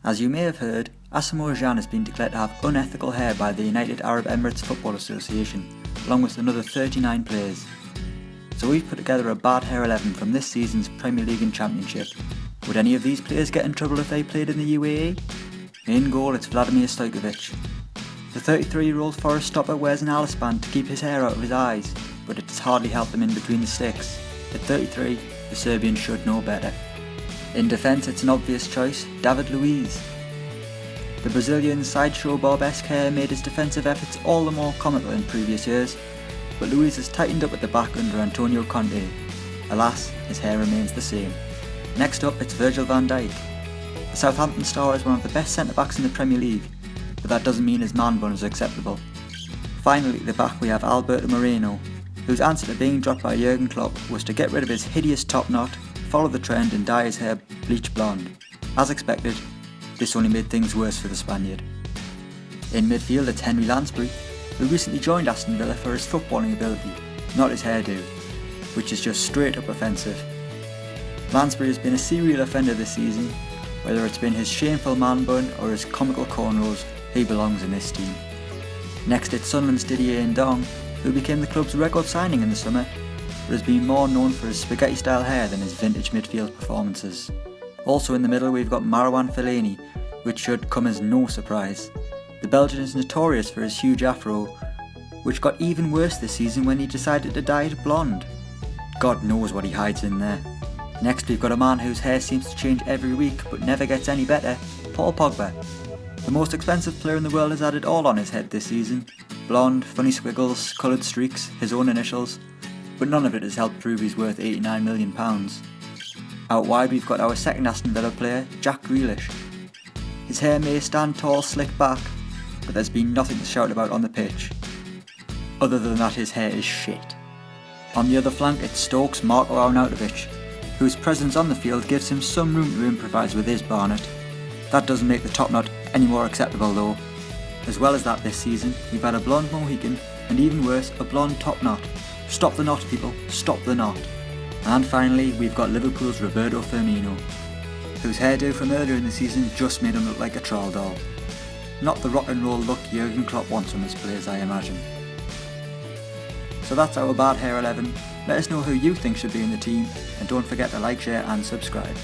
As you may have heard, Asamoah Gyan has been declared to have unethical hair by the United Arab Emirates Football Association, along with another 39 players. So we've put together a bad hair 11 from this season's Premier League and Championship. Would any of these players get in trouble if they played in the UAE? In goal, it's VLADIMIR STOJKOVIC. The 33-year-old Forest stopper wears an Alice band to keep his hair out of his eyes, but it's hardly helped him in between the sticks. At 33, the Serbian should know better. In defence, it's an obvious choice, LUIZ. The Brazilian sideshow Bob-esque hair made his defensive efforts all the more comical in previous years, but LUIZ has tightened up at the back under Antonio Conte. Alas, his hair remains the same. Next up, it's Virgil van Dijk. The Southampton star is one of the best centre-backs in the Premier League, but that doesn't mean his man bun is acceptable. Finally, at the back we have ALBERTO MORENO, whose answer to being dropped by Jurgen Klopp was to get rid of his hideous top knot, follow the trend and dye his hair bleach blonde. As expected, this only made things worse for the Spaniard. In midfield, it's HENRI LANSBURY, who recently joined Aston Villa for his footballing ability, not his hairdo, which is just straight up offensive. Lansbury has been a serial offender this season. Whether it's been his shameful man bun or his comical cornrows, he belongs in this team. Next, it's Sunderland's DIDIER NDONG, who became the club's record signing in the summer, but has been more known for his spaghetti-style hair than his vintage midfield performances. Also in the middle we've got FELLAINI, which should come as no surprise. The Belgian is notorious for his huge afro, which got even worse this season when he decided to dye it blonde. God knows what he hides in there. Next we've got a man whose hair seems to change every week but never gets any better, POGBA. The most expensive player in the world has had it all on his head this season. Blonde, funny squiggles, coloured streaks, his own initials, but none of it has helped prove he's worth £89 million. Out wide we've got our second Aston Villa player, GREALISH. His hair may stand tall, slicked back, but there's been nothing to shout about on the pitch. Other than that, his hair is shit. On the other flank it's Stoke's MARKO ARNAUTOVIC, whose presence on the field gives him some room to improvise with his barnet. That doesn't make the top knot any more acceptable though. As well as that this season, we've had a blonde Mohican, and even worse, a blonde top knot. Stop the knot, people, stop the knot. And finally, we've got Liverpool's ROBERTO FIRMINO, whose hairdo from earlier in the season just made him look like a troll doll. Not the rock and roll look Jurgen Klopp wants from his players, I imagine. So that's our bad hair 11. Let us know who you think should be in the team, and don't forget to like, share and subscribe.